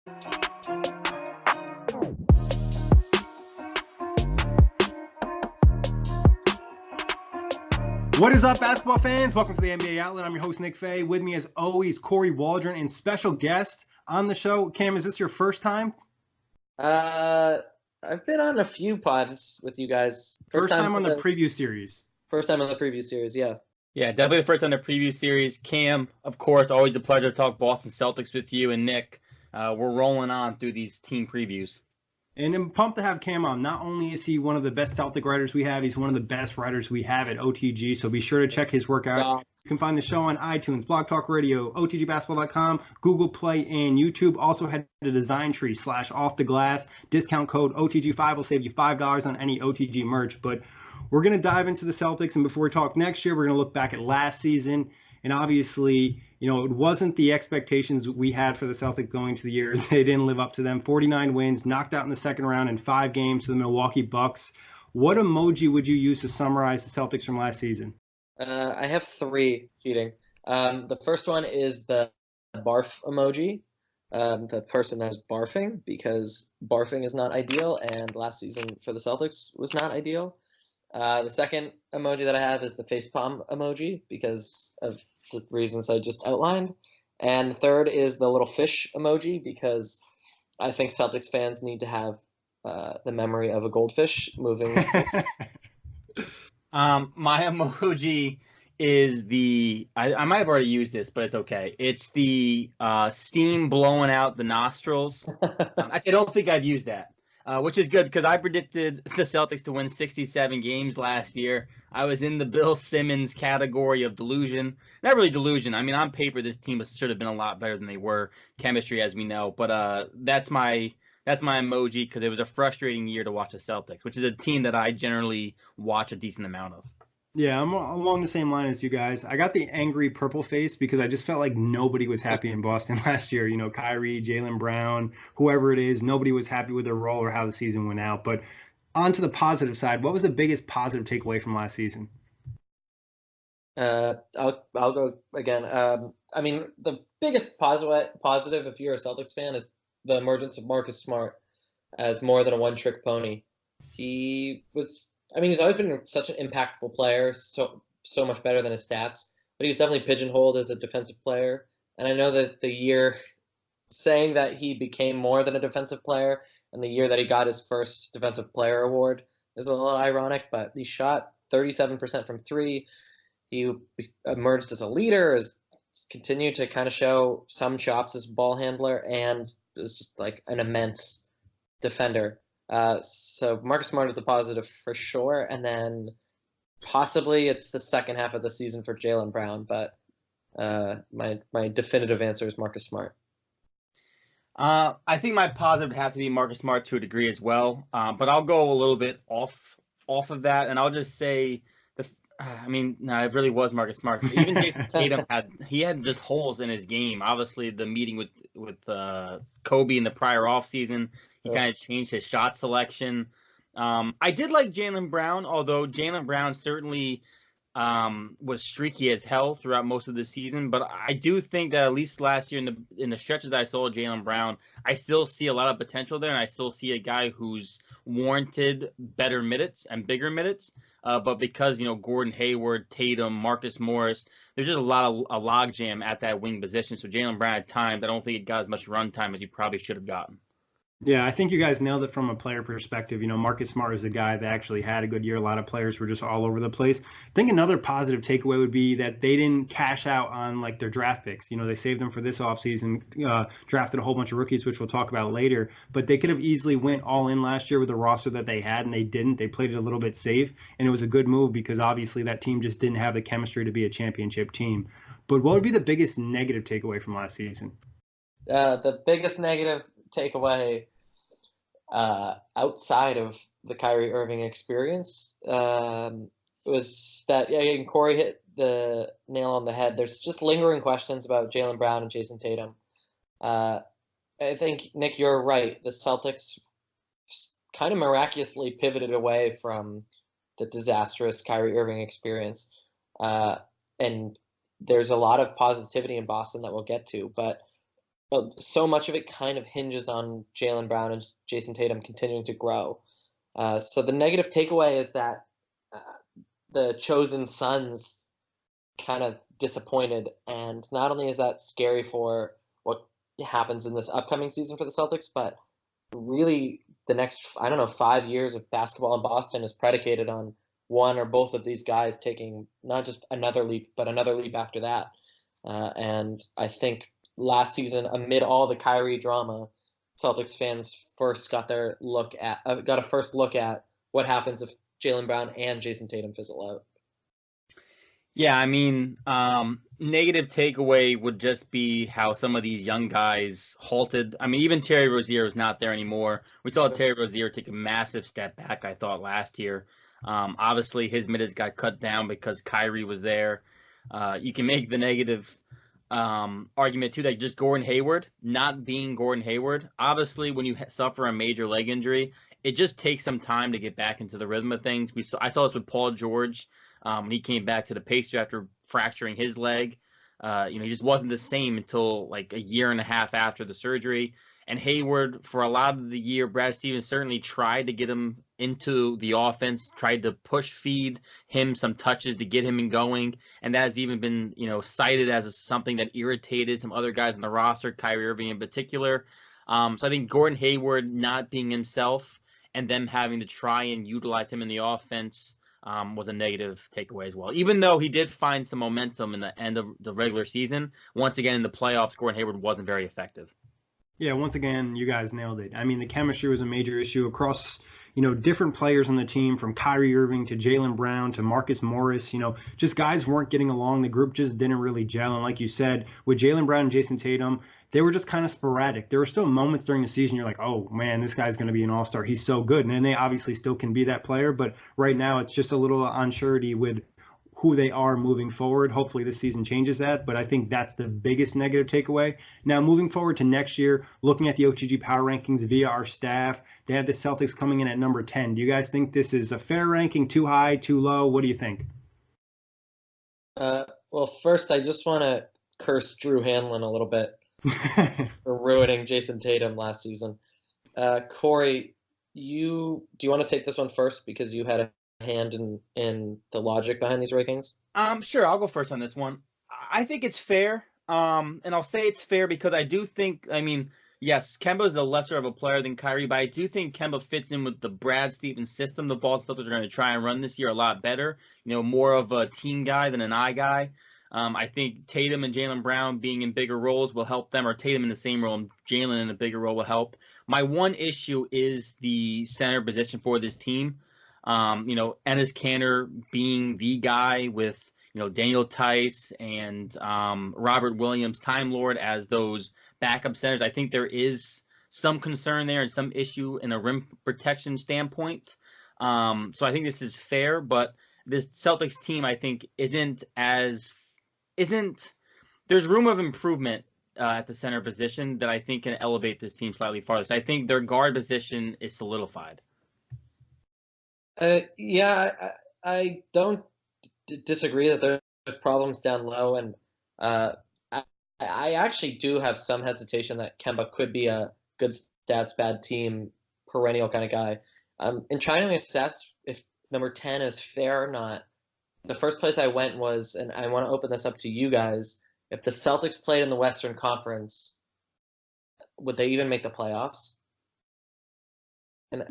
What is up, basketball fans? Welcome to the NBA Outlet. I'm your host, Nick Fay. With me, as always, Kory, Waldron, and special guest on the show. Cam, is this your first time? I've been on a few pods with you guys. First time on the preview series. First time on the preview series, yeah. Yeah, definitely the first on the preview series. Cam, of course, always a pleasure to talk Boston Celtics with you, and Nick. We're rolling on through these team previews. And I'm pumped to have Cam on. Not only is he one of the best Celtic writers we have, he's one of the best writers we have at OTG, so be sure to check his work out. You can find the show on iTunes, Blog Talk Radio, OTGBasketball.com, Google Play, and YouTube. Also head to DesignTree/OffTheGlass. Discount code OTG5 will save you $5 on any OTG merch. But we're going to dive into the Celtics, and before we talk next year, we're going to look back at last season. And obviously, it wasn't the expectations we had for the Celtics going to the year. They didn't live up to them. 49 wins, knocked out in the second round in 5 games to the Milwaukee Bucks. What emoji would you use to summarize the Celtics from last season? I have 3, cheating. The first one is the barf emoji. The person is barfing because barfing is not ideal, and last season for the Celtics was not ideal. The second emoji that I have is the facepalm emoji because of the reasons I just outlined. And the third is the little fish emoji because I think Celtics fans need to have the memory of a goldfish moving. My emoji is I might have already used this, but it's okay. It's the steam blowing out the nostrils. Actually, I don't think I've used that. Which is good because I predicted the Celtics to win 67 games last year. I was in the Bill Simmons category of delusion. Not really delusion. I mean, on paper, this team should have been a lot better than they were. Chemistry, as we know. But that's my emoji because it was a frustrating year to watch the Celtics, which is a team that I generally watch a decent amount of. Yeah, I'm along the same line as you guys. I got the angry purple face because I just felt like nobody was happy in Boston last year. Kyrie, Jalen Brown, whoever it is, nobody was happy with their role or how the season went out. But on to the positive side, what was the biggest positive takeaway from last season? I'll go again. I mean, the biggest positive if you're a Celtics fan is the emergence of Marcus Smart as more than a one-trick pony. He's always been such an impactful player, so much better than his stats. But he was definitely pigeonholed as a defensive player. And I know that the year saying that he became more than a defensive player and the year that he got his first Defensive Player award is a little ironic, but he shot 37% from 3. He emerged as a leader, has continued to kind of show some chops as a ball handler, and was just like an immense defender. So Marcus Smart is the positive for sure, and then possibly it's the second half of the season for Jalen Brown, but my definitive answer is Marcus Smart. I think my positive would have to be Marcus Smart to a degree as well, but I'll go a little bit off of that, and I'll just say it really was Marcus Smart. Even Jason Tatum had just holes in his game. Obviously, the meeting with Kobe in the prior offseason. He kind of changed his shot selection. I did like Jalen Brown, although Jalen Brown certainly was streaky as hell throughout most of the season. But I do think that at least last year in the stretches I saw Jalen Brown, I still see a lot of potential there, and I still see a guy who's warranted better minutes and bigger minutes. But because Gordon Hayward, Tatum, Marcus Morris, there's just a logjam at that wing position. So Jalen Brown at times, I don't think he got as much run time as he probably should have gotten. Yeah, I think you guys nailed it from a player perspective. Marcus Smart is a guy that actually had a good year. A lot of players were just all over the place. I think another positive takeaway would be that they didn't cash out on their draft picks. They saved them for this offseason, drafted a whole bunch of rookies, which we'll talk about later. But they could have easily went all in last year with the roster that they had, and they didn't. They played it a little bit safe, and it was a good move because obviously that team just didn't have the chemistry to be a championship team. But what would be the biggest negative takeaway from last season? The biggest negative takeaway outside of the Kyrie Irving experience was that, and Kory hit the nail on the head. There's just lingering questions about Jalen Brown and Jason Tatum. I think, Nick, you're right. The Celtics kind of miraculously pivoted away from the disastrous Kyrie Irving experience. And there's a lot of positivity in Boston that we'll get to, but so much of it kind of hinges on Jalen Brown and Jason Tatum continuing to grow. So the negative takeaway is that the chosen sons kind of disappointed, and not only is that scary for what happens in this upcoming season for the Celtics, but really the next 5 years of basketball in Boston is predicated on one or both of these guys taking not just another leap, but another leap after that. And I think last season, amid all the Kyrie drama, Celtics fans first got a first look at what happens if Jalen Brown and Jason Tatum fizzle out. Yeah, I mean, negative takeaway would just be how some of these young guys halted. I mean, even Terry Rozier is not there anymore. We saw Terry Rozier take a massive step back, I thought, last year. Obviously, his minutes got cut down because Kyrie was there. You can make the negative argument, too, that just Gordon Hayward, not being Gordon Hayward. Obviously, when you suffer a major leg injury, it just takes some time to get back into the rhythm of things. I saw this with Paul George. When he came back to the Pacers after fracturing his leg, he just wasn't the same until like a year and a half after the surgery. And Hayward, for a lot of the year, Brad Stevens certainly tried to get him into the offense, tried to push feed him some touches to get him going. And that has even been, cited as something that irritated some other guys on the roster, Kyrie Irving in particular. So I think Gordon Hayward not being himself and them having to try and utilize him in the offense was a negative takeaway as well. Even though he did find some momentum in the end of the regular season, once again in the playoffs, Gordon Hayward wasn't very effective. Yeah, once again, you guys nailed it. I mean, the chemistry was a major issue across, different players on the team, from Kyrie Irving to Jalen Brown to Marcus Morris. Just guys weren't getting along. The group just didn't really gel. And like you said, with Jalen Brown and Jason Tatum, they were just kind of sporadic. There were still moments during the season you're like, oh, man, this guy's going to be an all-star. He's so good. And then they obviously still can be that player. But right now it's just a little unsurety with who they are moving forward. Hopefully this season changes that, but I think that's the biggest negative takeaway. Now, moving forward to next year, looking at the OTG power rankings via our staff, they have the Celtics coming in at number 10. Do you guys think this is a fair ranking, too high, too low? What do you think? Well, first, I just want to curse Drew Hanlon a little bit for ruining Jason Tatum last season. Kory, do you want to take this one first because you had a hand in the logic behind these rankings? Sure, I'll go first on this one. I think it's fair, and I'll say it's fair because I do think, yes, Kemba is a lesser of a player than Kyrie, but I do think Kemba fits in with the Brad Stevens system the Boston Celtics are going to try and run this year a lot better. More of a team guy than an eye guy. I think Tatum and Jalen Brown being in bigger roles will help them, or Tatum in the same role and Jalen in a bigger role will help. My one issue is the center position for this team. Enes Kanter being the guy with, Daniel Tice and Robert Williams, Time Lord as those backup centers. I think there is some concern there and some issue in a rim protection standpoint. So I think this is fair, but this Celtics team, I think, there's room of improvement at the center position that I think can elevate this team slightly farther. So I think their guard position is solidified. I don't disagree that there's problems down low, and I actually do have some hesitation that Kemba could be a good stats, bad team, perennial kind of guy. In trying to assess if number 10 is fair or not, the first place I went was, and I want to open this up to you guys, if the Celtics played in the Western Conference, would they even make the playoffs?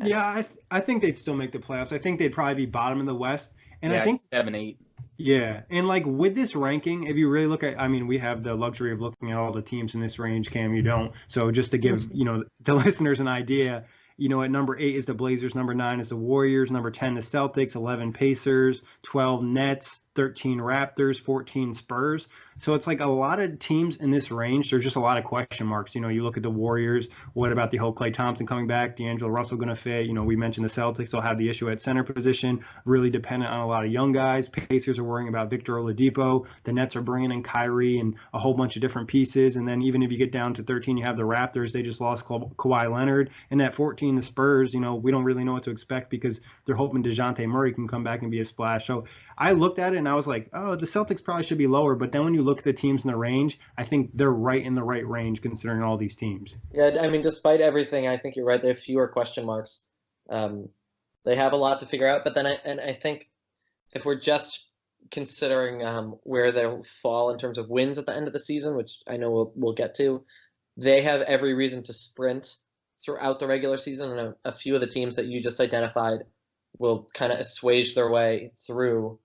Yeah, I think they'd still make the playoffs. I think they'd probably be bottom in the West. And I think 7-8. Yeah, and with this ranking, if you really look at, we have the luxury of looking at all the teams in this range. Cam, you don't. So just to give the listeners an idea, at number 8 is the Blazers, number 9 is the Warriors, number 10 the Celtics, 11 Pacers, 12 Nets, 13 Raptors, 14 Spurs. So it's like a lot of teams in this range. There's just a lot of question marks. You look at the Warriors. What about the whole Klay Thompson coming back? D'Angelo Russell going to fit? We mentioned the Celtics. They'll have the issue at center position, really dependent on a lot of young guys. Pacers are worrying about Victor Oladipo. The Nets are bringing in Kyrie and a whole bunch of different pieces. And then even if you get down to 13, you have the Raptors. They just lost Kawhi Leonard. And at 14, the Spurs, we don't really know what to expect because they're hoping DeJounte Murray can come back and be a splash. So I looked at it and I was like, oh, the Celtics probably should be lower. But then when you look at the teams in the range, I think they're right in the right range considering all these teams. Yeah, I mean, despite everything, I think you're right. They have fewer question marks. They have a lot to figure out. But then I think if we're just considering where they'll fall in terms of wins at the end of the season, which I know we'll get to, they have every reason to sprint throughout the regular season, and a few of the teams that you just identified will kind of assuage their way through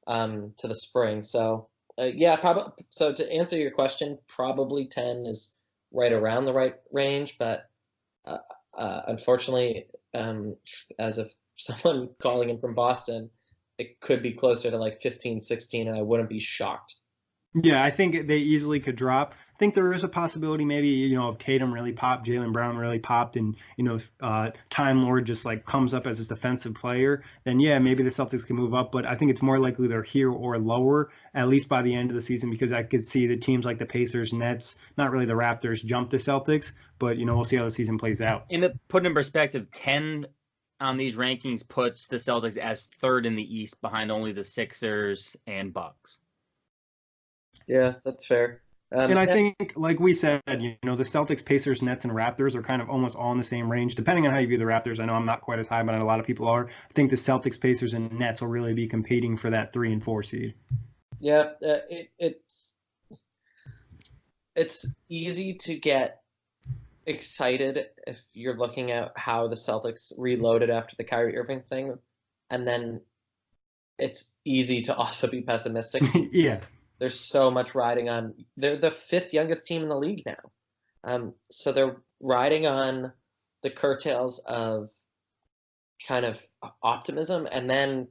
to the spring. So yeah, probably. So to answer your question, probably 10 is right around the right range, but unfortunately, as of someone calling in from Boston, it could be closer to like 15, 16, and I wouldn't be shocked. Yeah, I think they easily could drop. I think there is a possibility maybe, if Tatum really popped, Jalen Brown really popped, and, Time Lord just like comes up as a defensive player, then yeah, maybe the Celtics can move up. But I think it's more likely they're here or lower, at least by the end of the season, because I could see the teams like the Pacers, Nets, not really the Raptors, jump the Celtics. But, we'll see how the season plays out. Put in perspective, 10 on these rankings puts the Celtics as third in the East behind only the Sixers and Bucks. Yeah, that's fair. And I think, like we said, the Celtics, Pacers, Nets, and Raptors are kind of almost all in the same range, depending on how you view the Raptors. I know I'm not quite as high, but a lot of people are. I think the Celtics, Pacers, and Nets will really be competing for that 3 and 4 seed. Yeah, it's easy to get excited if you're looking at how the Celtics reloaded after the Kyrie Irving thing, and then it's easy to also be pessimistic. Yeah. There's so much riding on. They're the 5th youngest team in the league now. So they're riding on the curtails of kind of optimism. And then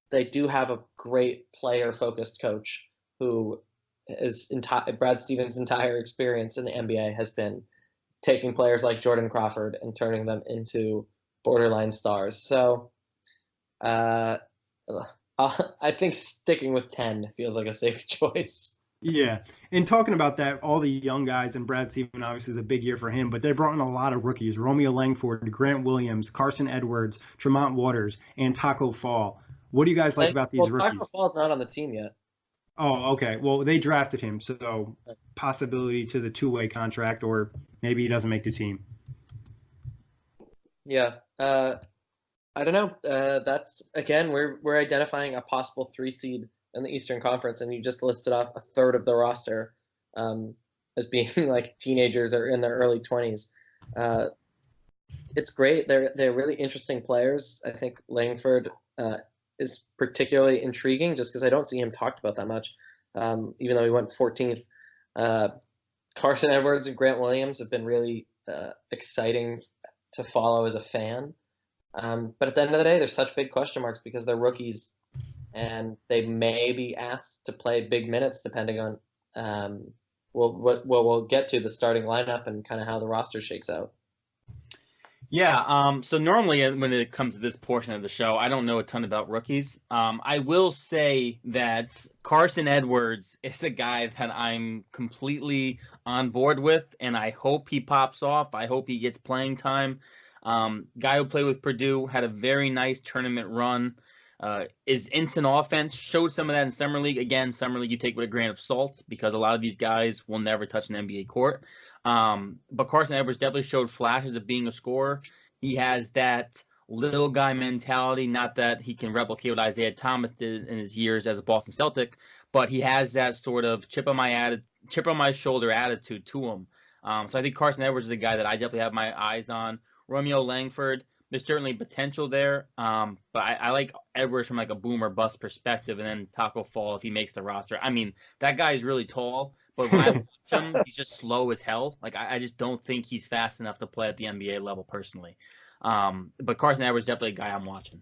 they do have a great player-focused coach who is Brad Stevens' entire experience in the NBA has been taking players like Jordan Crawford and turning them into borderline stars. So I think sticking with 10 feels like a safe choice. Yeah. And talking about that, all the young guys, and Brad Stevens obviously is a big year for him, but they brought in a lot of rookies. Romeo Langford, Grant Williams, Carson Edwards, Tremont Waters, and Taco Fall. What do you guys like about these rookies? Taco Fall's not on the team yet. Oh, okay. Well, they drafted him, so possibility to the 2-way contract, or maybe he doesn't make the team. Yeah. I don't know. That's, again, we're identifying a possible 3 seed in the Eastern Conference, and you just listed off a third of the roster as being like teenagers or in their early 20s. It's great. They're really interesting players. I think Langford is particularly intriguing just because I don't see him talked about that much, even though he went 14th. Carson Edwards and Grant Williams have been really exciting to follow as a fan. But at the end of the day, there's such big question marks because they're rookies and they may be asked to play big minutes depending on we'll get to the starting lineup and kind of how the roster shakes out. Yeah, so normally when it comes to this portion of the show, I don't know a ton about rookies. I will say that Carson Edwards is a guy that I'm completely on board with, and I hope he pops off. I hope he gets playing time. Guy who played with Purdue, had a very nice tournament run. Is instant offense, showed some of that in Summer League. Again, Summer League you take with a grain of salt because a lot of these guys will never touch an NBA court. But Carson Edwards definitely showed flashes of being a scorer. He has that little guy mentality, not that he can replicate what Isaiah Thomas did in his years as a Boston Celtic, but he has that sort of chip on my shoulder attitude to him. So I think Carson Edwards is the guy that I definitely have my eyes on. Romeo Langford, there's certainly potential there, but I like Edwards from like a boom or bust perspective, and then Taco Fall if he makes the roster. I mean, that guy is really tall, but when I watch him, he's just slow as hell. Like I just don't think he's fast enough to play at the NBA level personally. But Carson Edwards definitely a guy I'm watching.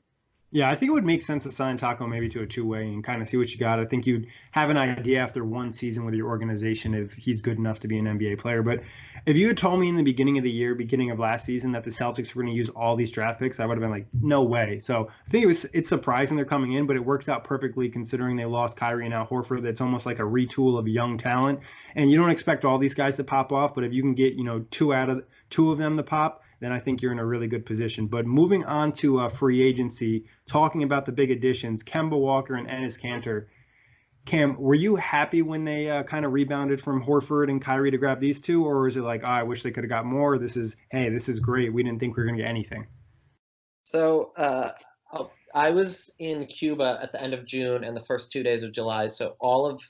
Yeah, I think it would make sense to sign Taco maybe to a 2-way and kind of see what you got. I think you'd have an idea after one season with your organization if he's good enough to be an NBA player. But if you had told me in the beginning of the year, beginning of last season, that the Celtics were going to use all these draft picks, I would have been like, no way. So I think it's surprising they're coming in, but it works out perfectly considering they lost Kyrie and Al Horford. That's almost like a retool of young talent. And you don't expect all these guys to pop off, but if you can get, two of them to pop, then I think you're in a really good position. But moving on to free agency, talking about the big additions, Kemba Walker and Enes Kanter. Cam, were you happy when they kind of rebounded from Horford and Kyrie to grab these two, or is it like, oh, I wish they could have got more? This is great. We didn't think we were going to get anything. So I was in Cuba at the end of June and the first 2 days of July. So all of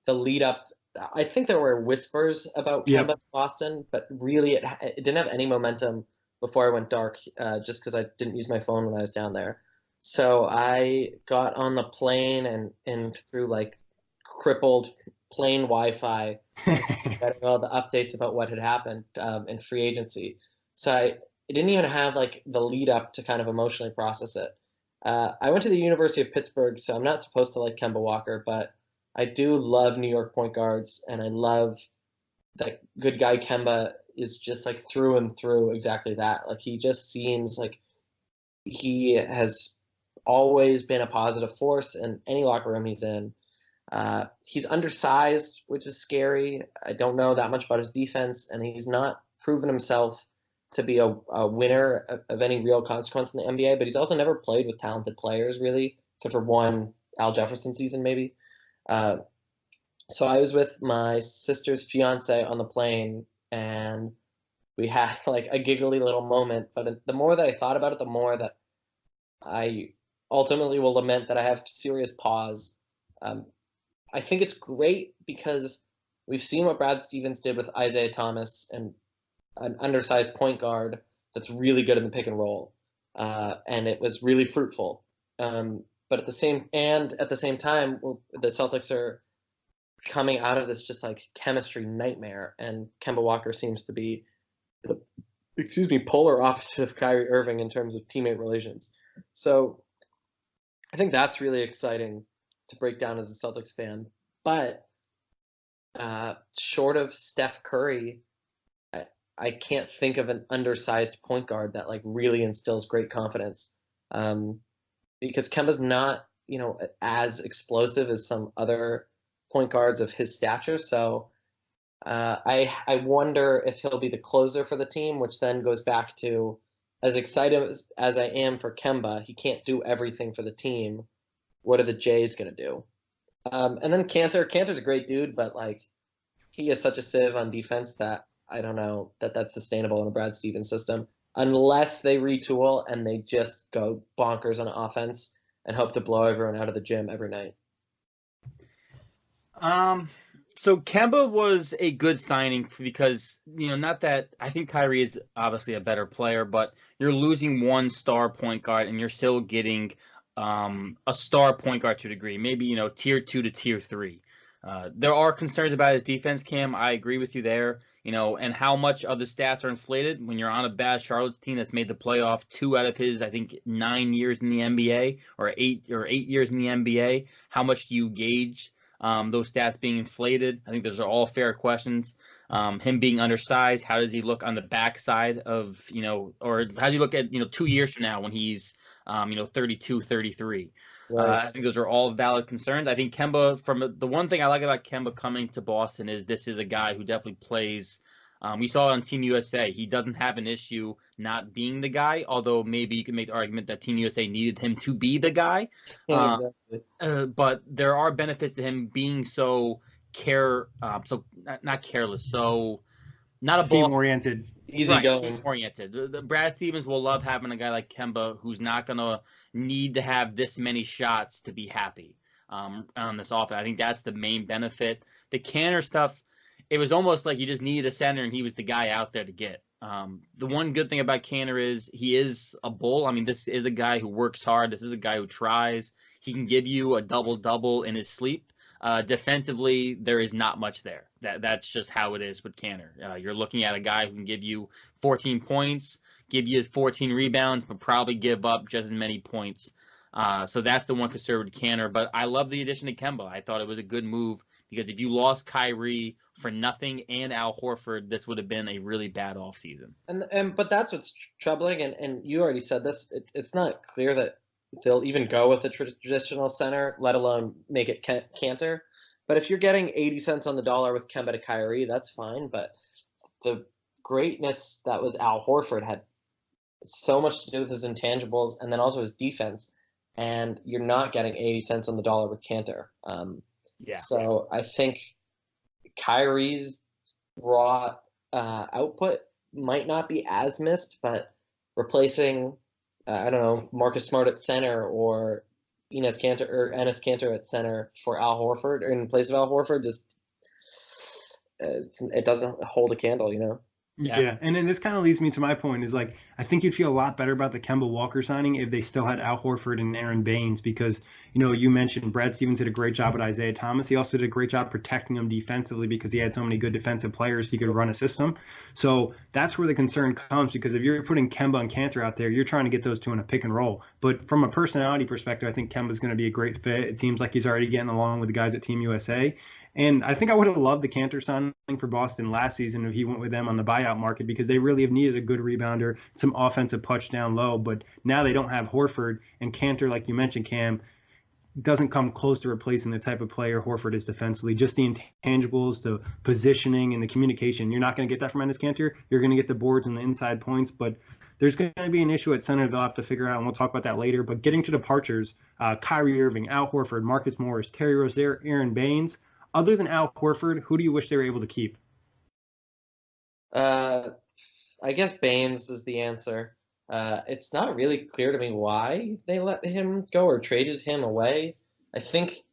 the lead up, I think there were whispers about Kemba to Boston, but really it didn't have any momentum before I went dark, just because I didn't use my phone when I was down there. So I got on the plane and through like crippled plane Wi-Fi, getting all the updates about what had happened in free agency. So I didn't even have like the lead up to kind of emotionally process it. I went to the University of Pittsburgh, so I'm not supposed to like Kemba Walker, but I do love New York point guards, and I love that good guy Kemba is just like through and through exactly that. Like he just seems like he has always been a positive force in any locker room he's in. He's undersized, which is scary. I don't know that much about his defense, and he's not proven himself to be a winner of any real consequence in the NBA, but he's also never played with talented players, really, except for one Al Jefferson season, maybe. So I was with my sister's fiance on the plane, and we had like a giggly little moment. But the more that I thought about it, the more that I ultimately will lament that I have serious pause. I think it's great because we've seen what Brad Stevens did with Isaiah Thomas and an undersized point guard that's really good in the pick and roll, and it was really fruitful. But at the same time, the Celtics are coming out of this just like chemistry nightmare, and Kemba Walker seems to be the polar opposite of Kyrie Irving in terms of teammate relations. So I think that's really exciting to break down as a Celtics fan. But short of Steph Curry, I can't think of an undersized point guard that like really instills great confidence. Because Kemba's not, as explosive as some other point guards of his stature. So I wonder if he'll be the closer for the team, which then goes back to, as excited as I am for Kemba, he can't do everything for the team. What are the Jays going to do? And then Kanter's a great dude, but like he is such a sieve on defense that I don't know that that's sustainable in a Brad Stevens system unless they retool and they just go bonkers on offense and hope to blow everyone out of the gym every night. So Kemba was a good signing because, not that I think Kyrie is obviously a better player, but you're losing one star point guard and you're still getting a star point guard to a degree, maybe, tier 2 to tier 3. There are concerns about his defense, Cam. I agree with you there, and how much of the stats are inflated when you're on a bad Charlotte's team that's made the playoff 2 out of his, I think, 9 years in the NBA or 8 years in the NBA. How much do you gauge those stats being inflated? I think those are all fair questions. Him being undersized, how does he look on the backside of, or how does he look at, 2 years from now when he's, 32, 33? Right. I think those are all valid concerns. I think Kemba, the one thing I like about Kemba coming to Boston is this is a guy who definitely plays. We saw it on Team USA. He doesn't have an issue not being the guy, although maybe you can make the argument that Team USA needed him to be the guy. Yeah, exactly. But there are benefits to him being so not careless, so not a team-oriented. Easygoing. Team-oriented. Brad Stevens will love having a guy like Kemba who's not going to need to have this many shots to be happy on this offense. I think that's the main benefit. The Kanter stuff, it was almost like you just needed a center and he was the guy out there to get. The one good thing about Kanter is he is a bull. I mean, this is a guy who works hard. This is a guy who tries. He can give you a double-double in his sleep. Defensively, there is not much there. That's just how it is with Kanter. You're looking at a guy who can give you 14 points, give you 14 rebounds, but probably give up just as many points. So that's the one concern with Kanter. But I love the addition to Kemba. I thought it was a good move because if you lost Kyrie for nothing and Al Horford, this would have been a really bad offseason. But that's what's troubling, and you already said this. It's not clear that they'll even go with a traditional center, let alone make it Kanter. But if you're getting 80 cents on the dollar with Kemba to Kyrie, that's fine. But the greatness that was Al Horford had so much to do with his intangibles and then also his defense. And you're not getting 80 cents on the dollar with Cantor. So I think Kyrie's raw output might not be as missed, but replacing, I don't know, Marcus Smart at center or Enes Kanter at center for Al Horford or in place of Al Horford, just it doesn't hold a candle, you know? Yeah, and then this kind of leads me to my point is like I think you'd feel a lot better about the Kemba Walker signing if they still had Al Horford and Aaron Baines because, you know, you mentioned Brad Stevens did a great job with Isaiah Thomas. He also did a great job protecting him defensively because he had so many good defensive players he could run a system. So that's where the concern comes because if you're putting Kemba and Cantor out there, you're trying to get those two in a pick and roll. But from a personality perspective, I think Kemba's going to be a great fit. It seems like he's already getting along with the guys at Team USA. And I think I would have loved the Cantor signing for Boston last season if he went with them on the buyout market because they really have needed a good rebounder, some offensive punch down low. But now they don't have Horford, and Cantor, like you mentioned, Cam, doesn't come close to replacing the type of player Horford is defensively. Just the intangibles, the positioning, and the communication. You're not going to get that from Enes Kanter. You're going to get the boards and the inside points, but there's going to be an issue at center they'll have to figure out, and we'll talk about that later. But getting to departures, Kyrie Irving, Al Horford, Marcus Morris, Terry Rozier, Aaron Baines. Other than Al Horford, who do you wish they were able to keep? I guess Baines is the answer. It's not really clear to me why they let him go or traded him away. I think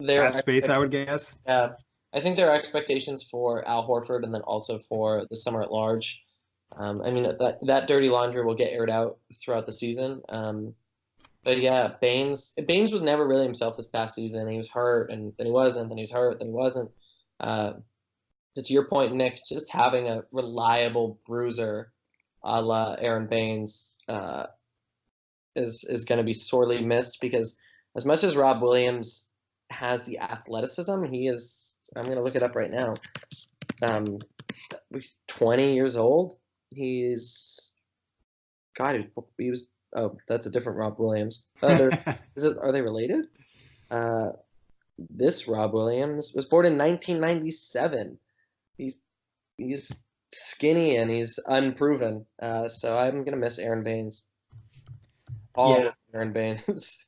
Cap space, I would guess. Yeah, I think there are expectations for Al Horford and then also for the summer at large. I mean, that dirty laundry will get aired out throughout the season. But yeah, Baines was never really himself this past season. He was hurt, and then he wasn't, then he was hurt, then he wasn't. But to your point, Nick, just having a reliable bruiser a la Aaron Baines is going to be sorely missed because as much as Rob Williams has the athleticism, he is, I'm going to look it up right now, he's 20 years old. He was oh, that's a different Rob Williams. Are they related? This Rob Williams was born in 1997. He's skinny and he's unproven. So I'm gonna miss Aaron Baines. Aaron Baines.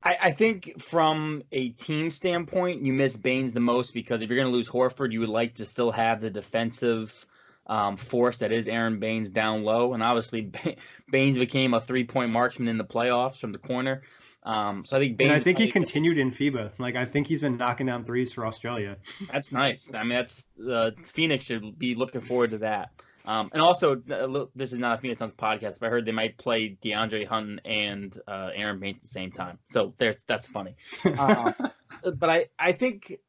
I think from a team standpoint, you miss Baines the most because if you're gonna lose Horford, you would like to still have the defensive force that is Aaron Baines down low, and obviously Baines became a 3-point marksman in the playoffs from the corner. So I think Baines. And I think he continued in FIBA. Like I think he's been knocking down threes for Australia. That's nice. I mean, that's Phoenix should be looking forward to that. And also, this is not a Phoenix Suns podcast, but I heard they might play DeAndre Hunter and Aaron Baines at the same time. So that's funny. But I think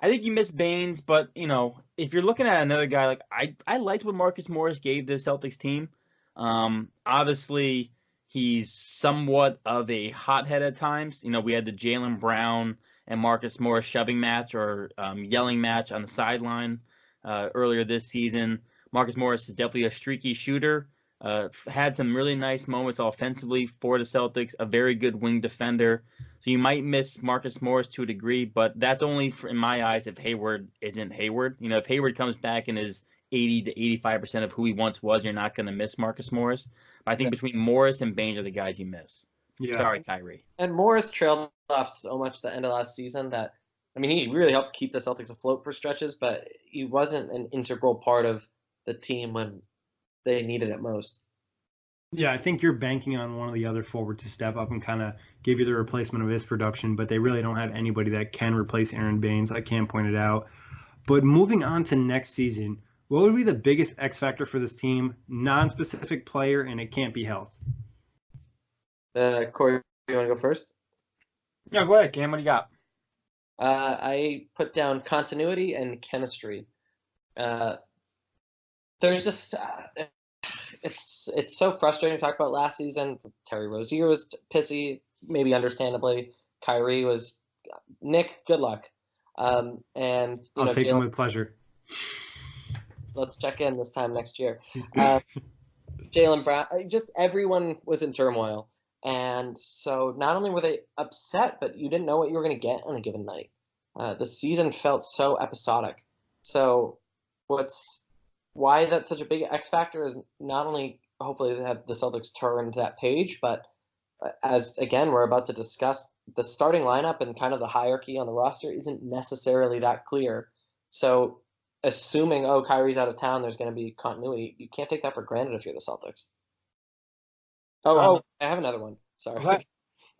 you miss Baines, but you know, if you're looking at another guy, like I liked what Marcus Morris gave the Celtics team. Obviously, he's somewhat of a hothead at times. You know, we had the Jalen Brown and Marcus Morris shoving match or yelling match on the sideline earlier this season. Marcus Morris is definitely a streaky shooter. Had some really nice moments offensively for the Celtics. A very good wing defender. So you might miss Marcus Morris to a degree, but that's only, in my eyes, if Hayward isn't Hayward. You know, if Hayward comes back and is 80 to 85% of who he once was, you're not going to miss Marcus Morris. But I think between Morris and Baines are the guys you miss. Yeah. Sorry, Kyrie. And Morris trailed off so much at the end of last season that, I mean, he really helped keep the Celtics afloat for stretches, but he wasn't an integral part of the team when they needed it most. Yeah, I think you're banking on one of the other forwards to step up and kind of give you the replacement of his production, but they really don't have anybody that can replace Aaron Baines, like Cam pointed out. But moving on to next season, what would be the biggest X factor for this team? Non-specific player, and it can't be health. Kory, you want to go first? Yeah, go ahead, Cam. What do you got? I put down continuity and chemistry. There's just it's so frustrating to talk about last season. Terry Rozier was pissy, maybe understandably. Kyrie was Nick. Good luck. And I'll take him with pleasure. Let's check in this time next year. Jalen Brown, just everyone was in turmoil. And so not only were they upset, but you didn't know what you were going to get on a given night. The season felt so episodic. So what's why that's such a big X factor is not only hopefully they have the Celtics turn that page, but as again we're about to discuss, the starting lineup and kind of the hierarchy on the roster isn't necessarily that clear. So assuming Kyrie's out of town, there's going to be continuity. You can't take that for granted if you're the Celtics. I have another one. Sorry. What?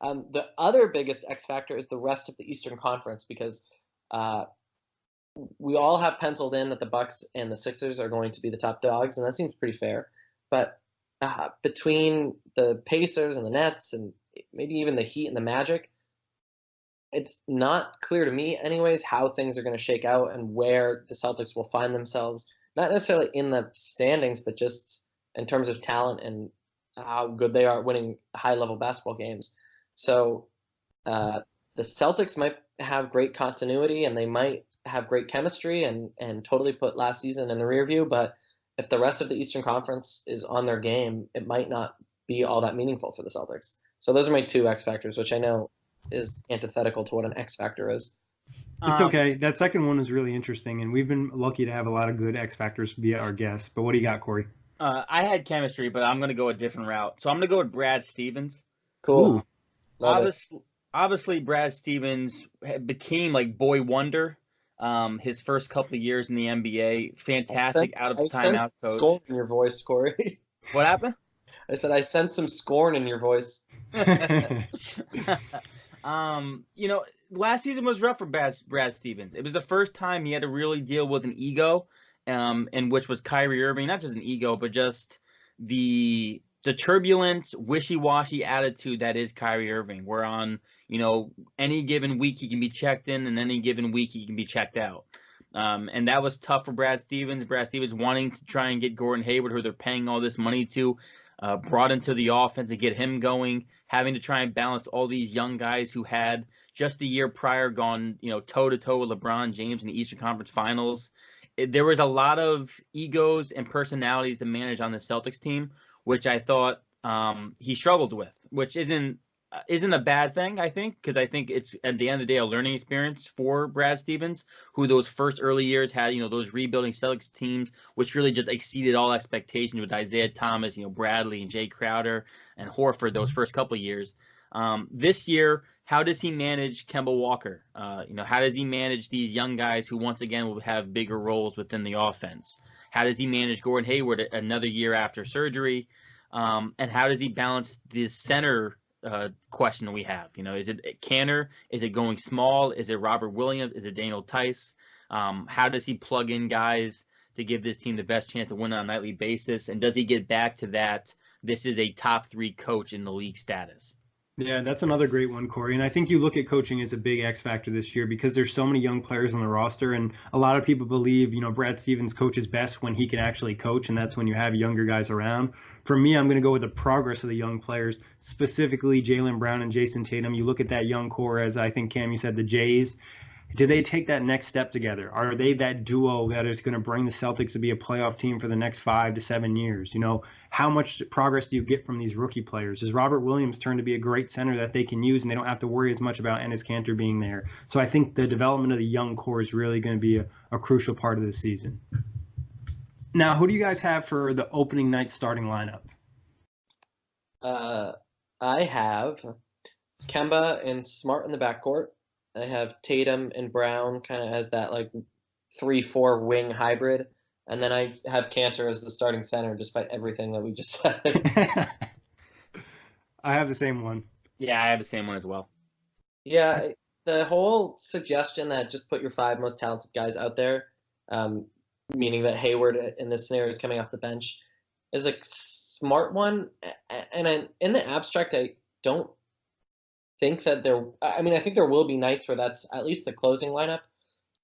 The other biggest X factor is the rest of the Eastern Conference because we all have penciled in that the Bucks and the Sixers are going to be the top dogs, and that seems pretty fair. But between the Pacers and the Nets and maybe even the Heat and the Magic, it's not clear to me anyways how things are going to shake out and where the Celtics will find themselves, not necessarily in the standings, but just in terms of talent and how good they are at winning high-level basketball games. So the Celtics might have great continuity and they might have great chemistry and totally put last season in the rear view, but if the rest of the Eastern Conference is on their game, it might not be all that meaningful for the Celtics. So those are my two X factors, which I know is antithetical to what an X factor is. It's okay. That second one is really interesting, and we've been lucky to have a lot of good X factors via our guests. But what do you got, Kory? I had chemistry, but I'm going to go a different route. So I'm going to go with Brad Stevens. Cool. Obviously, Brad Stevens became like boy wonder. His first couple of years in the NBA, fantastic out of timeout coach. Scorn in your voice, Kory. What happened? I said I sense some scorn in your voice. Last season was rough for Brad Stevens. It was the first time he had to really deal with an ego, and which was Kyrie Irving. Not just an ego, but just the turbulent, wishy-washy attitude that is Kyrie Irving. Where on, any given week he can be checked in, and any given week he can be checked out. And that was tough for Brad Stevens. Brad Stevens wanting to try and get Gordon Hayward, who they're paying all this money to, brought into the offense to get him going, having to try and balance all these young guys who had just the year prior gone, toe-to-toe with LeBron James in the Eastern Conference Finals. There was a lot of egos and personalities to manage on the Celtics team, which I thought he struggled with, which isn't a bad thing, I think, because I think it's, at the end of the day, a learning experience for Brad Stevens, who those first early years had, those rebuilding Celtics teams, which really just exceeded all expectations with Isaiah Thomas, Bradley and Jay Crowder and Horford those first couple of years. This year, how does he manage Kemba Walker? How does he manage these young guys who, once again, will have bigger roles within the offense? How does he manage Gordon Hayward another year after surgery? And how does he balance the center question that we have? Is it Canner? Is it going small? Is it Robert Williams? Is it Daniel Tice? How does he plug in guys to give this team the best chance to win on a nightly basis? And does he get back to that, this is a top 3 coach in the league status? Yeah, that's another great one, Kory. And I think you look at coaching as a big X factor this year because there's so many young players on the roster, and a lot of people believe, Brad Stevens coaches best when he can actually coach, and that's when you have younger guys around. For me, I'm going to go with the progress of the young players, specifically Jalen Brown and Jason Tatum. You look at that young core, as I think, Cam, you said, the Jays. Do they take that next step together? Are they that duo that is going to bring the Celtics to be a playoff team for the next 5 to 7 years? How much progress do you get from these rookie players? Does Robert Williams turn to be a great center that they can use and they don't have to worry as much about Enes Kanter being there? So I think the development of the young core is really going to be a crucial part of this season. Now, who do you guys have for the opening night starting lineup? I have Kemba and Smart in the backcourt. I have Tatum and Brown kind of as that 3-4 wing hybrid. And then I have Kanter as the starting center, despite everything that we just said. I have the same one. Yeah, I have the same one as well. Yeah, the whole suggestion that just put your 5 most talented guys out there, meaning that Hayward in this scenario is coming off the bench, is a smart one. And in the abstract, I don't think that I think there will be nights where that's at least the closing lineup,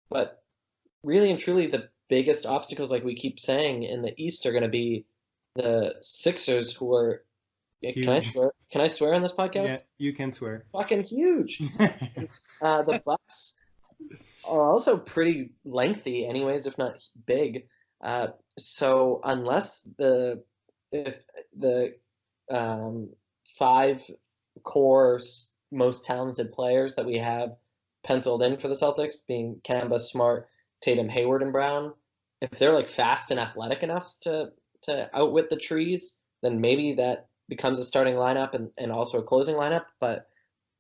but really and truly the biggest obstacles, like we keep saying, in the East are going to be the Sixers, who are huge. Can I swear on this podcast? Yeah, you can swear. Fucking huge. The Bucks are also pretty lengthy anyways, if not big. So unless if the 5 core most talented players that we have penciled in for the Celtics, being Kemba, Smart, Tatum, Hayward, and Brown, if they're like fast and athletic enough to outwit the trees, then maybe that becomes a starting lineup and also a closing lineup. But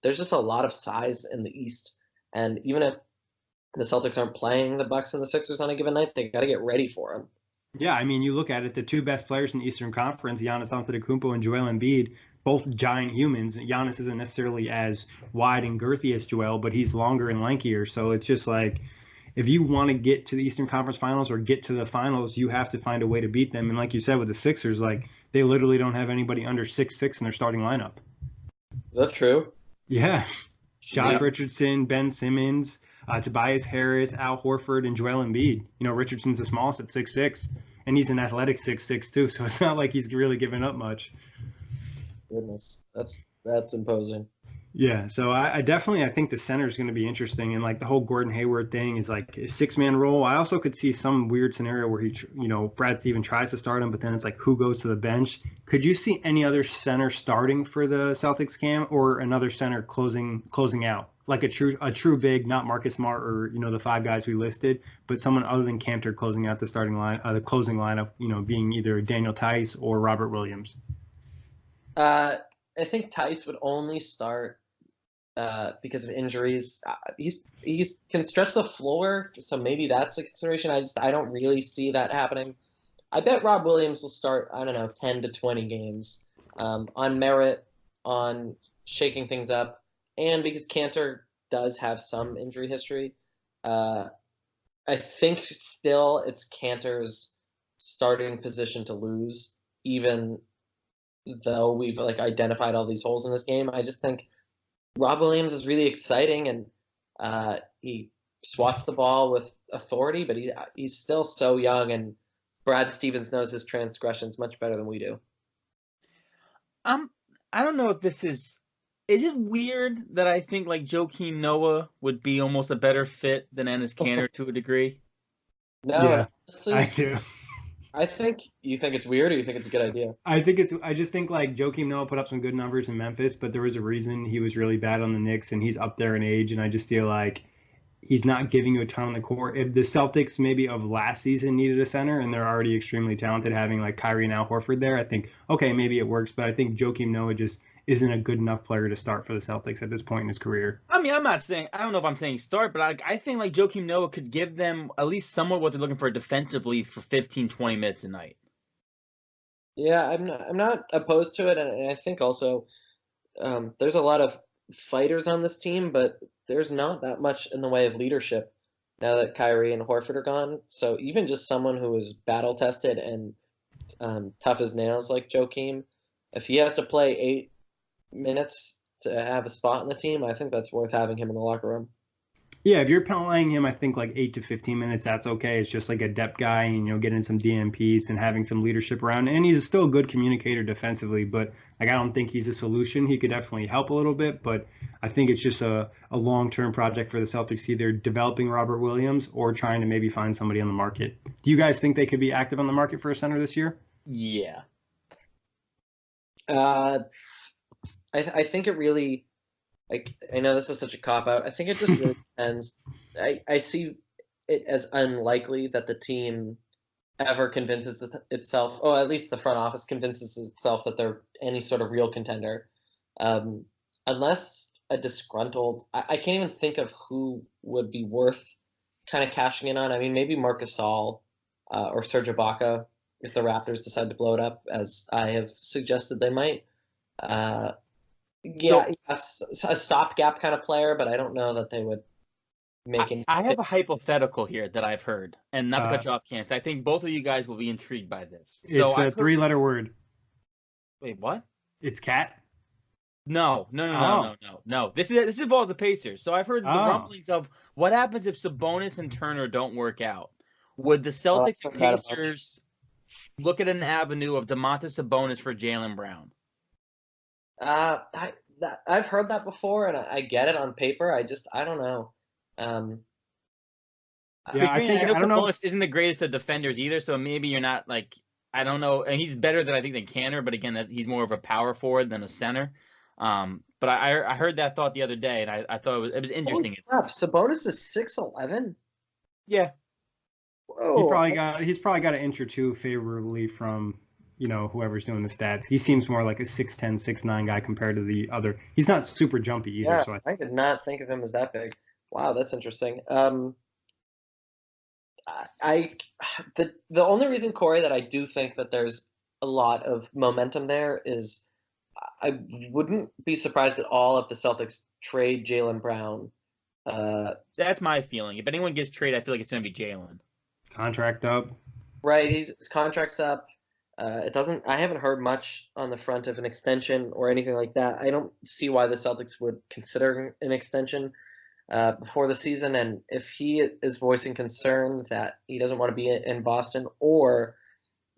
there's just a lot of size in the East, and even if the Celtics aren't playing the Bucks and the Sixers on a given night, they got to get ready for them. Yeah, I mean, you look at it, the two best players in the Eastern Conference, Giannis Antetokounmpo and Joel Embiid, both giant humans. Giannis isn't necessarily as wide and girthy as Joel, but he's longer and lankier. So it's just like, if you want to get to the Eastern Conference Finals or get to the finals, you have to find a way to beat them. And like you said with the Sixers, like they literally don't have anybody under 6'6" in their starting lineup. Is that true? Yeah. Josh Richardson, Ben Simmons, Tobias Harris, Al Horford, and Joel Embiid. Richardson's the smallest at 6'6", and he's an athletic 6'6" too, so it's not like he's really giving up much. Goodness, that's imposing. Yeah, so I think the center is going to be interesting, and like the whole Gordon Hayward thing is like a 6-man role. I also could see some weird scenario where Brad Stevens tries to start him, but then it's like who goes to the bench. Could you see any other center starting for the Celtics, Cam, or another center closing out, like a true big, not Marcus Smart or the five guys we listed, but someone other than Cantor closing out the starting line, the closing lineup, being either Daniel Tice or Robert Williams? I think Tice would only start because of injuries. He can stretch the floor, so maybe that's a consideration. I don't really see that happening. I bet Rob Williams will start, 10 to 20 games on merit, on shaking things up, and because Cantor does have some injury history. I think still it's Cantor's starting position to lose, even though we've identified all these holes in this game. I just think Rob Williams is really exciting, and he swats the ball with authority, but he's still so young, and Brad Stevens knows his transgressions much better than we do. I don't know if this is it weird that I think like Joakim Noah would be almost a better fit than Enes Kanter to a degree? No, yeah, honestly, I do. You think it's weird, or you think it's a good idea? I just think like Joakim Noah put up some good numbers in Memphis, but there was a reason he was really bad on the Knicks, and he's up there in age, and I just feel like he's not giving you a ton on the court. If the Celtics maybe of last season needed a center, and they're already extremely talented, having like Kyrie and Al Horford there, I think, okay, maybe it works, but I think Joakim Noah just isn't a good enough player to start for the Celtics at this point in his career. I mean, I don't know if I'm saying start, but I think like Joakim Noah could give them at least somewhat what they're looking for defensively for 15, 20 minutes a night. Yeah, I'm not opposed to it, and I think also there's a lot of fighters on this team, but there's not that much in the way of leadership now that Kyrie and Horford are gone. So even just someone who is battle tested and tough as nails like Joakim, if he has to play 8 minutes to have a spot in the team, I think that's worth having him in the locker room. Yeah, if you're playing him, I think like 8 to 15 minutes, that's okay. It's just like a depth guy and, getting some DMPs and having some leadership around. And he's still a good communicator defensively, but like I don't think he's a solution. He could definitely help a little bit, but I think it's just a long-term project for the Celtics, either developing Robert Williams or trying to maybe find somebody on the market. Do you guys think they could be active on the market for a center this year? Yeah. I think it really, I know this is such a cop-out. I think it just really depends. I see it as unlikely that the team ever convinces itself, or at least the front office convinces itself that they're any sort of real contender. Unless a disgruntled, I can't even think of who would be worth kind of cashing in on. I mean, maybe Marc Gasol or Serge Ibaka if the Raptors decide to blow it up, as I have suggested they might. A stopgap kind of player, but I don't know that they would make any. I have a hypothetical here that I've heard, and not to cut you off, Cam. I think both of you guys will be intrigued by this. It's a 3-letter word. Wait, what? It's cat? No. This involves the Pacers. So I've heard the rumblings of what happens if Sabonis and Turner don't work out. Would the Celtics and Pacers look at an avenue of Domantas Sabonis for Jalen Brown? I've heard that before, and I get it on paper. I don't know. Yeah, I don't know. Sabonis isn't the greatest of defenders either, so maybe you're not like, I don't know. And he's better than Kanter, but again, he's more of a power forward than a center. But I heard that thought the other day, and I thought it was interesting. Holy crap, Sabonis is 6'11"? Yeah. Whoa. He's probably got an inch or two favorably from, whoever's doing the stats. He seems more like a 6'10", 6'9" guy compared to the other. He's not super jumpy either. Yeah, So I did not think of him as that big. Wow, that's interesting. I the only reason, Kory, that I do think that there's a lot of momentum there is I wouldn't be surprised at all if the Celtics trade Jalen Brown. That's my feeling. If anyone gets traded, I feel like it's going to be Jalen. Contract up. Right, his contract's up. It doesn't. I haven't heard much on the front of an extension or anything like that. I don't see why the Celtics would consider an extension before the season. And if he is voicing concern that he doesn't want to be in Boston, or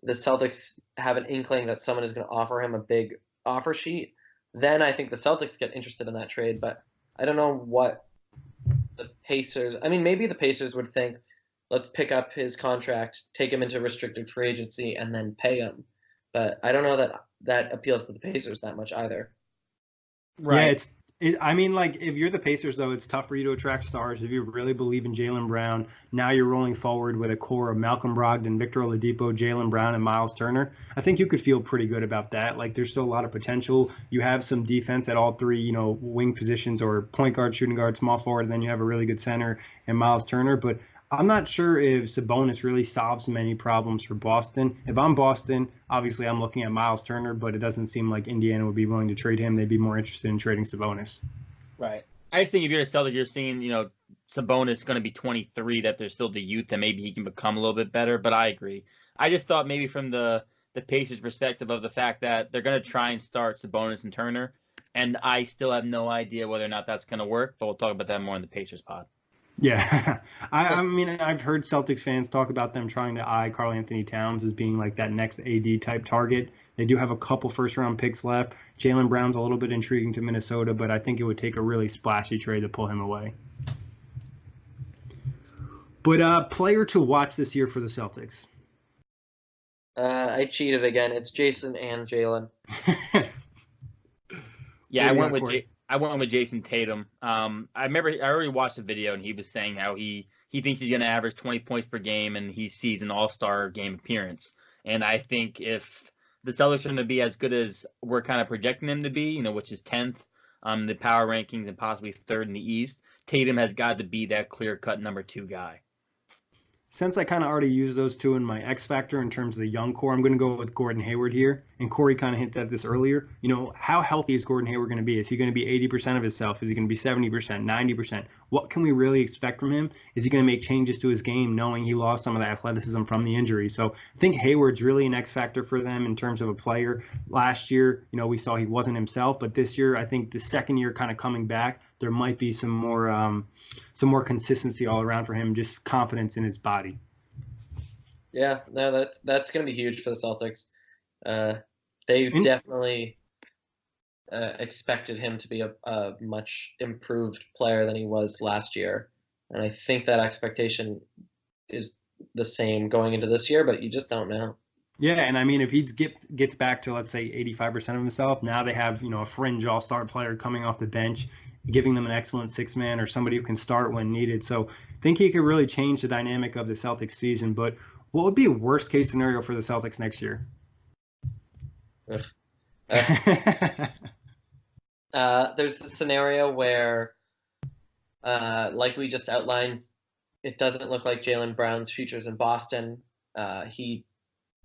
the Celtics have an inkling that someone is going to offer him a big offer sheet, then I think the Celtics get interested in that trade. But I don't know what the Pacers. I mean, maybe the Pacers would think, let's pick up his contract, take him into restricted free agency, and then pay him. But I don't know that that appeals to the Pacers that much either. Right. Yeah, I mean, like, if you're the Pacers, though, it's tough for you to attract stars. If you really believe in Jalen Brown, now you're rolling forward with a core of Malcolm Brogdon, Victor Oladipo, Jalen Brown, and Miles Turner. I think you could feel pretty good about that. Like, there's still a lot of potential. You have some defense at all three, wing positions, or point guard, shooting guard, small forward, and then you have a really good center and Miles Turner. But I'm not sure if Sabonis really solves many problems for Boston. If I'm Boston, obviously I'm looking at Miles Turner, but it doesn't seem like Indiana would be willing to trade him. They'd be more interested in trading Sabonis. Right. I just think if you're a Celtics, you're seeing, Sabonis going to be 23, that there's still the youth and maybe he can become a little bit better. But I agree. I just thought maybe from the Pacers' perspective of the fact that they're going to try and start Sabonis and Turner, and I still have no idea whether or not that's going to work, but we'll talk about that more in the Pacers pod. Yeah. I mean, I've heard Celtics fans talk about them trying to eye Karl Anthony Towns as being like that next AD type target. They do have a couple first round picks left. Jalen Brown's a little bit intriguing to Minnesota, but I think it would take a really splashy trade to pull him away. But player to watch this year for the Celtics. I cheated again. It's Jason and Jalen. Yeah, I went with Jason Tatum. I already watched the video, and he was saying how he thinks he's going to average 20 points per game, and he sees an All-Star game appearance. And I think if the Celtics are going to be as good as we're kind of projecting them to be, which is 10th the power rankings and possibly 3rd in the East, Tatum has got to be that clear-cut number 2 guy. Since I kind of already used those two in my X factor in terms of the young core, I'm going to go with Gordon Hayward here. And Kory kind of hinted at this earlier. How healthy is Gordon Hayward going to be? Is he going to be 80% of himself? Is he going to be 70%, 90%? What can we really expect from him? Is he going to make changes to his game knowing he lost some of the athleticism from the injury? So I think Hayward's really an X factor for them in terms of a player. Last year, we saw he wasn't himself, but this year, I think the second year kind of coming back, there might be some more consistency all around for him, just confidence in his body. Yeah, no, that's going to be huge for the Celtics. They've definitely expected him to be a much improved player than he was last year, and I think that expectation is the same going into this year, but you just don't know. Yeah, and I mean, if he gets back to, let's say, 85% of himself, now they have, a fringe all-star player coming off the bench, giving them an excellent six-man or somebody who can start when needed. So I think he could really change the dynamic of the Celtics season. But what would be a worst-case scenario for the Celtics next year? There's a scenario where, like we just outlined, it doesn't look like Jalen Brown's future's in Boston. He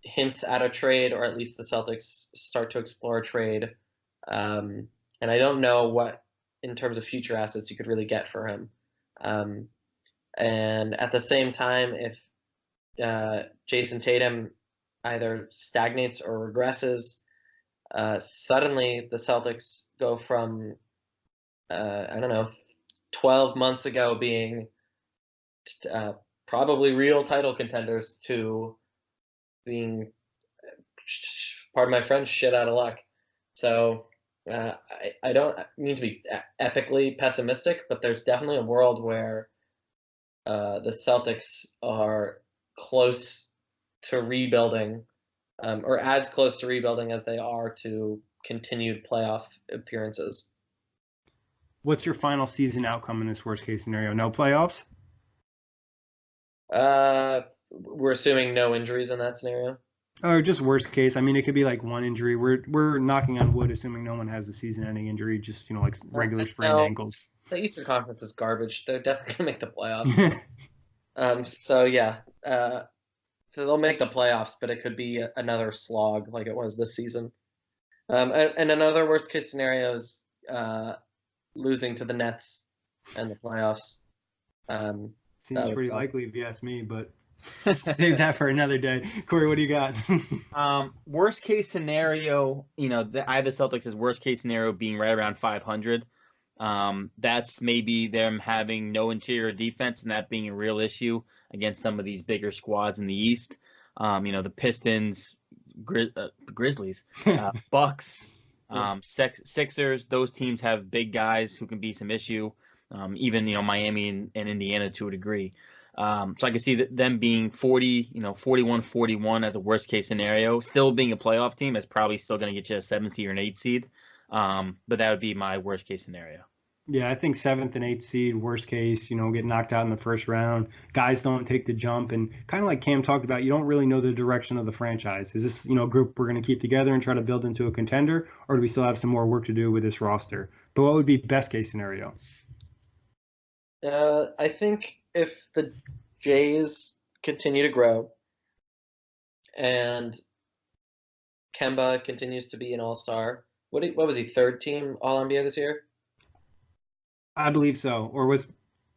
hints at a trade, or at least the Celtics start to explore a trade. And I don't know what, in terms of future assets, you could really get for him. And at the same time, if Jason Tatum either stagnates or regresses, suddenly the Celtics go from, 12 months ago being probably real title contenders to being, pardon my French, shit out of luck. So I don't mean to be epically pessimistic, but there's definitely a world where the Celtics are close to rebuilding, or as close to rebuilding as they are to continued playoff appearances. What's your final season outcome in this worst case scenario? No playoffs? we're assuming no injuries in that scenario. Or just worst case. I mean, it could be like one injury. We're knocking on wood, assuming no one has a season-ending injury. Just like regular sprained ankles. The Eastern Conference is garbage. They're definitely gonna make the playoffs. So yeah, so they'll make the playoffs, but it could be another slog like it was this season. And another worst case scenario is losing to the Nets and the playoffs. Seems pretty likely if you ask me, but save that for another day. Kory, what do you got? Worst case scenario, I have the Celtics as worst case scenario being right around 500. That's maybe them having no interior defense and that being a real issue against some of these bigger squads in the East. The Pistons, Grizzlies, Bucks, Sixers. Those teams have big guys who can be some issue. Even Miami and Indiana to a degree. So I can see them being 41-41 as a worst case scenario. Still being a playoff team, that's probably still going to get you a 7th seed or an 8th seed. But that would be my worst case scenario. Yeah, I think 7th and 8th seed, worst case, get knocked out in the first round. Guys don't take the jump. And kind of like Cam talked about, you don't really know the direction of the franchise. Is this, a group we're going to keep together and try to build into a contender? Or do we still have some more work to do with this roster? But what would be best case scenario? I think if the Jays continue to grow and Kemba continues to be an all-star, what was he, 3rd team All-NBA this year? I believe so. Or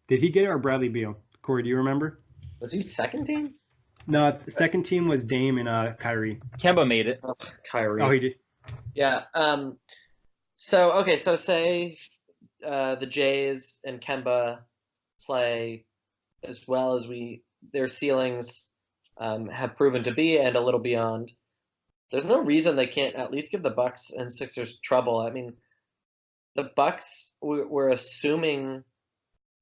did he get it or Bradley Beal? Kory, do you remember? Was he 2nd team? No, the 2nd team was Dame and Kyrie. Kemba made it. Oh, Kyrie. Oh, he did? Yeah. So say the Jays and Kemba play as well as their ceilings have proven to be and a little beyond. There's no reason they can't at least give the Bucks and Sixers trouble. I mean, the Bucks, we're assuming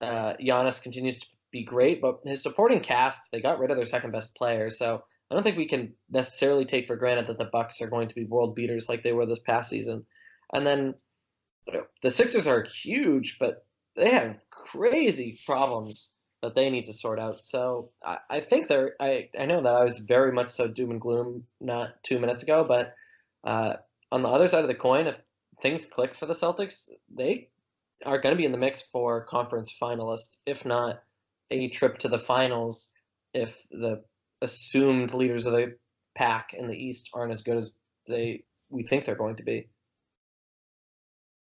Giannis continues to be great, but his supporting cast, they got rid of their 2nd best player. So I don't think we can necessarily take for granted that the Bucks are going to be world beaters like they were this past season. And then the Sixers are huge, but they have crazy problems that they need to sort out. So I think I know that I was very much so doom and gloom not 2 minutes ago, but on the other side of the coin, if things click for the Celtics, they are going to be in the mix for conference finalists, if not a trip to the finals, if the assumed leaders of the pack in the East aren't as good as we think they're going to be.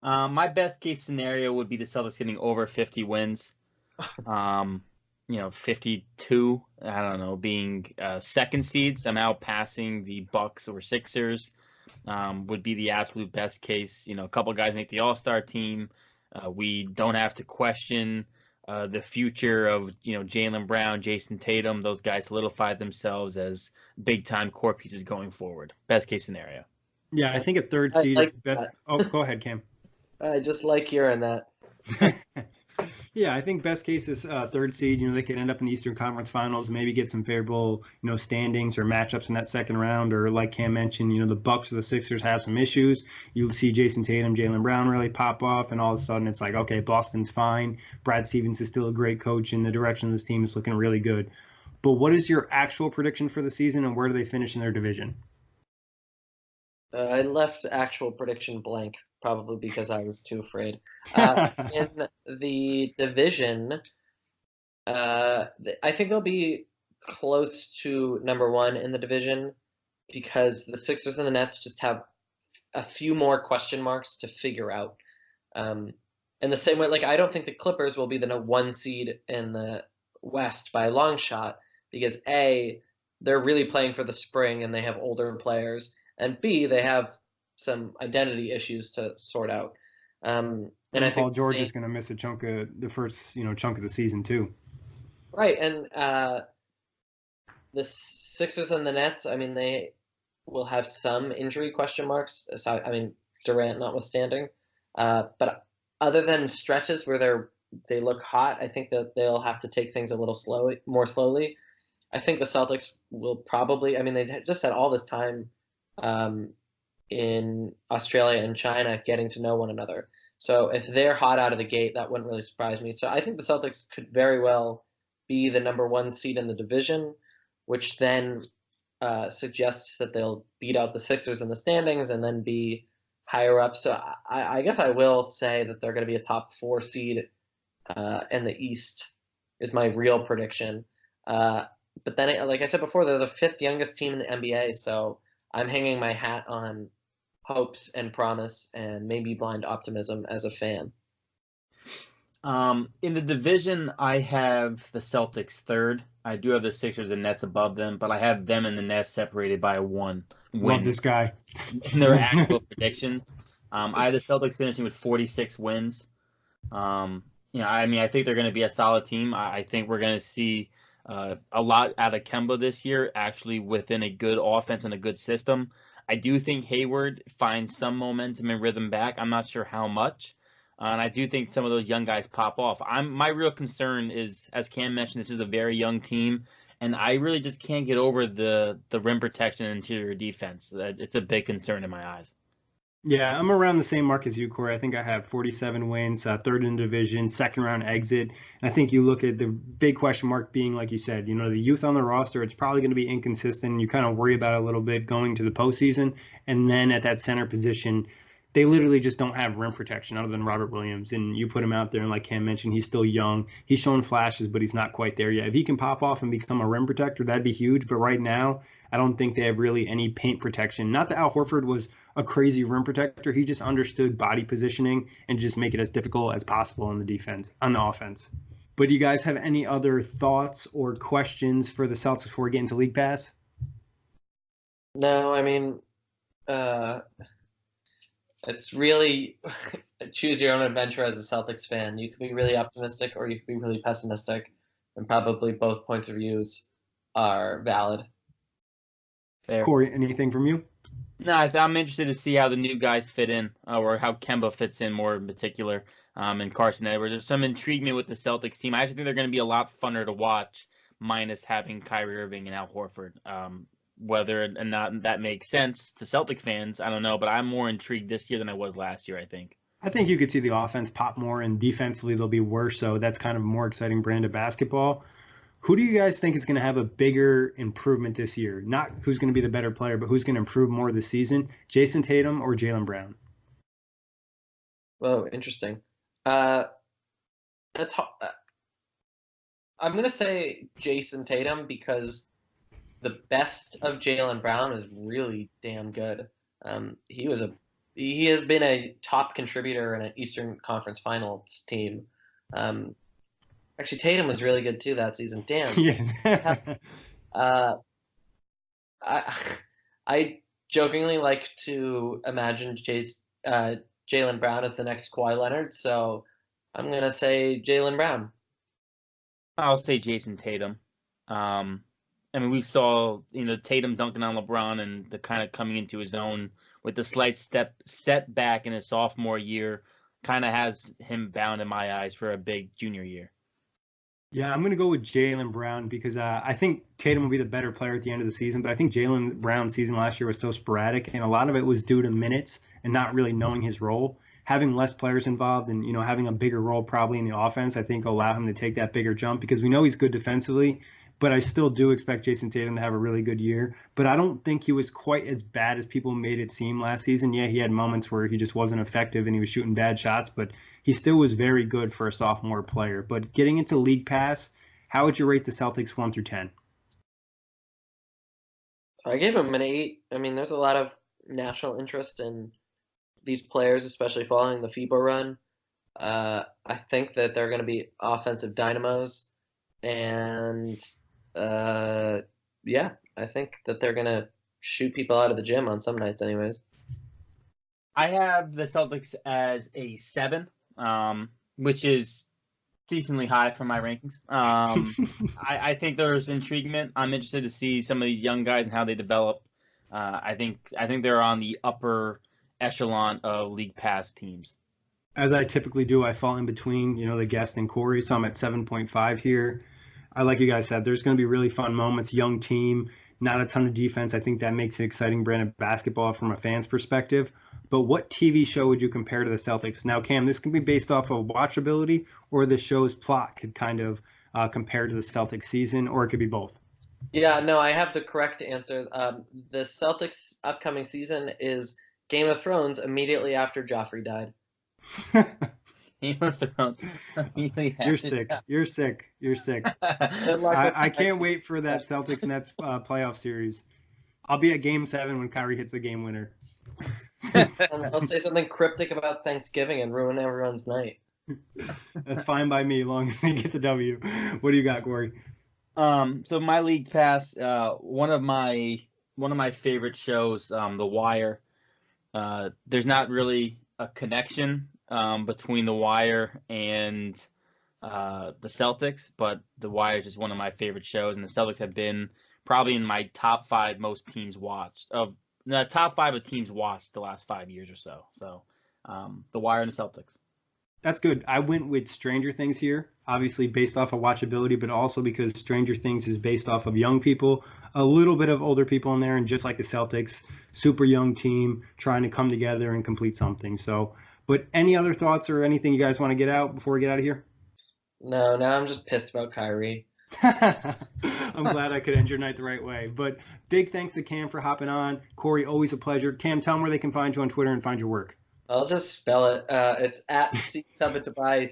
My best case scenario would be the Celtics getting over 50 wins. 52, I don't know, being 2nd seed, somehow passing the Bucks or Sixers would be the absolute best case. A couple of guys make the All-Star team. We don't have to question the future of, Jalen Brown, Jason Tatum. Those guys solidified themselves as big-time core pieces going forward. Best case scenario. Yeah, I think a 3rd seed is best. That. Oh, go ahead, Cam. I just like hearing that. Yeah, I think best case is 3rd seed. They could end up in the Eastern Conference Finals, maybe get some favorable, standings or matchups in that 2nd round. Or like Cam mentioned, the Bucks or the Sixers have some issues. You'll see Jason Tatum, Jalen Brown really pop off, and all of a sudden it's like, okay, Boston's fine. Brad Stevens is still a great coach, and the direction of this team is looking really good. But what is your actual prediction for the season, and where do they finish in their division? I left actual prediction blank, probably because I was too afraid. In the division, I think they'll be close to number 1 in the division because the Sixers and the Nets just have a few more question marks to figure out. In the same way, I don't think the Clippers will be the 1 seed in the West by a long shot because A, they're really playing for the spring and they have older players, and B, they have some identity issues to sort out. And I think Paul George is going to miss a chunk of the first, chunk of the season too. Right, and the Sixers and the Nets, they will have some injury question marks. Durant notwithstanding. But other than stretches where they look hot, I think that they'll have to take things a little more slowly. I think the Celtics will probably. They just had all this time in Australia and China getting to know one another. So if they're hot out of the gate, that wouldn't really surprise me. So I think the Celtics could very well be the number 1 seed in the division. which then suggests that they'll beat out the Sixers in the standings and then be higher up. So I guess I will say that they're going to be a top 4 seed in the East is my real prediction. But then, like I said before, they're the 5th youngest team in the NBA, so I'm hanging my hat on hopes and promise and maybe blind optimism as a fan. In the division, I have the Celtics 3rd. I do have the Sixers and Nets above them, but I have them and the Nets separated by 1 win. Love this guy. In their actual prediction. I have the Celtics finishing with 46 wins. I think they're going to be a solid team. I think we're going to see a lot out of Kemba this year, actually within a good offense and a good system. I do think Hayward finds some momentum and rhythm back. I'm not sure how much. And I do think some of those young guys pop off. My real concern is, as Cam mentioned, this is a very young team, and I really just can't get over the rim protection and interior defense. It's a big concern in my eyes. Yeah, I'm around the same mark as you, Kory. I think I have 47 wins, 3rd in the division, 2nd round exit. And I think you look at the big question mark being, like you said, the youth on the roster, it's probably going to be inconsistent. You kind of worry about it a little bit going to the postseason. And then at that center position, they literally just don't have rim protection other than Robert Williams. And you put him out there, and like Cam mentioned, he's still young. He's showing flashes, but he's not quite there yet. If he can pop off and become a rim protector, that'd be huge. But right now, I don't think they have really any paint protection. Not that Al Horford was a crazy rim protector. He just understood body positioning and just make it as difficult as possible on the offense. But do you guys have any other thoughts or questions for the Celtics before we get into League Pass? No, I mean, it's really choose your own adventure as a Celtics fan. You could be really optimistic or you could be really pessimistic, and probably both points of views are valid. Fair. Kory, anything from you? No, I'm interested to see how the new guys fit in, or how Kemba fits in more in particular, and Carson Edwards. There's some intriguement with the Celtics team. I actually think they're going to be a lot funner to watch, minus having Kyrie Irving and Al Horford. Whether or not that makes sense to Celtic fans, I don't know, but I'm more intrigued this year than I was last year, I think. I think you could see the offense pop more, and defensively they'll be worse, so that's kind of a more exciting brand of basketball. Who do you guys think is going to have a bigger improvement this year? Not who's going to be the better player, but who's going to improve more this season? Jason Tatum or Jalen Brown? Whoa, interesting. I'm going to say Jason Tatum because the best of Jalen Brown is really damn good. He has been a top contributor in an Eastern Conference Finals team. Actually, Tatum was really good too that season. Damn. Yeah. I jokingly like to imagine Jalen Brown as the next Kawhi Leonard, so I'm gonna say Jalen Brown. I'll say Jason Tatum. We saw Tatum dunking on LeBron and the kind of coming into his own with the slight step back in his sophomore year. Kind of has him bound in my eyes for a big junior year. Yeah, I'm going to go with Jalen Brown because I think Tatum will be the better player at the end of the season. But I think Jalen Brown's season last year was so sporadic, and a lot of it was due to minutes and not really knowing his role. Having less players involved and having a bigger role probably in the offense, I think will allow him to take that bigger jump because we know he's good defensively. But I still do expect Jason Tatum to have a really good year. But I don't think he was quite as bad as people made it seem last season. Yeah, he had moments where he just wasn't effective and he was shooting bad shots, but he still was very good for a sophomore player. But getting into League Pass, how would you rate the Celtics 1 through 10? I gave him an 8. I mean, there's a lot of national interest in these players, especially following the FIBA run. I think that they're going to be offensive dynamos. And I think that they're going to shoot people out of the gym on some nights anyways. I have the Celtics as a 7, which is decently high for my rankings. I think there's intriguement. I'm interested to see some of these young guys and how they develop. I think they're on the upper echelon of League Pass teams. As I typically do, I fall in between, the guest and Kory, so I'm at 7.5 here. Like you guys said, there's going to be really fun moments, young team, not a ton of defense. I think that makes an exciting brand of basketball from a fan's perspective. But what TV show would you compare to the Celtics? Now, Cam, this can be based off of watchability or the show's plot could kind of compare to the Celtics season, or it could be both. Yeah, no, I have the correct answer. The Celtics' upcoming season is Game of Thrones immediately after Joffrey died. Game of Thrones. You're sick. You're sick. You're sick. I can't wait for that Celtics Nets playoff series. I'll be at Game 7 when Kyrie hits the game winner. And I'll say something cryptic about Thanksgiving and ruin everyone's night. That's fine by me, as long as they get the W. What do you got, Kory? So my league pass, one of my favorite shows, The Wire. There's not really a connection between The Wire and the Celtics, but The Wire is just one of my favorite shows, and the Celtics have been probably in my top 5 most teams watched of the top 5 of teams watched the last 5 years or so. So, The Wire and the Celtics. That's good. I went with Stranger Things here, obviously based off of watchability, but also because Stranger Things is based off of young people, a little bit of older people in there, and just like the Celtics, super young team trying to come together and complete something. So, but any other thoughts or anything you guys want to get out before we get out of here? No, now I'm just pissed about Kyrie. I'm glad I could end your night the right way. But big thanks to Cam for hopping on. Kory, always a pleasure. Cam, tell them where they can find you on Twitter and find your work. I'll just spell it. It's at Tabatabaie,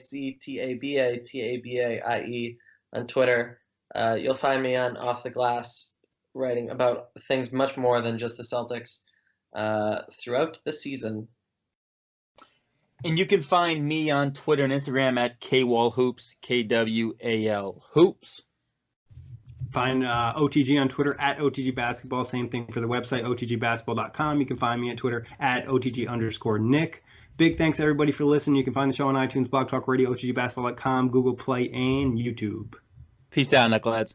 Ctabatabaie on Twitter. You'll find me on Off the Glass, writing about things much more than just the Celtics throughout the season. And you can find me on Twitter and Instagram at KWalHoops, KWAL Hoops. Find OTG on Twitter at OTG Basketball. Same thing for the website, OTGBasketball.com. You can find me at Twitter at OTG_Nick. Big thanks, everybody, for listening. You can find the show on iTunes, Blog Talk Radio, OTGBasketball.com, Google Play, and YouTube. Peace out, Knuckleheads.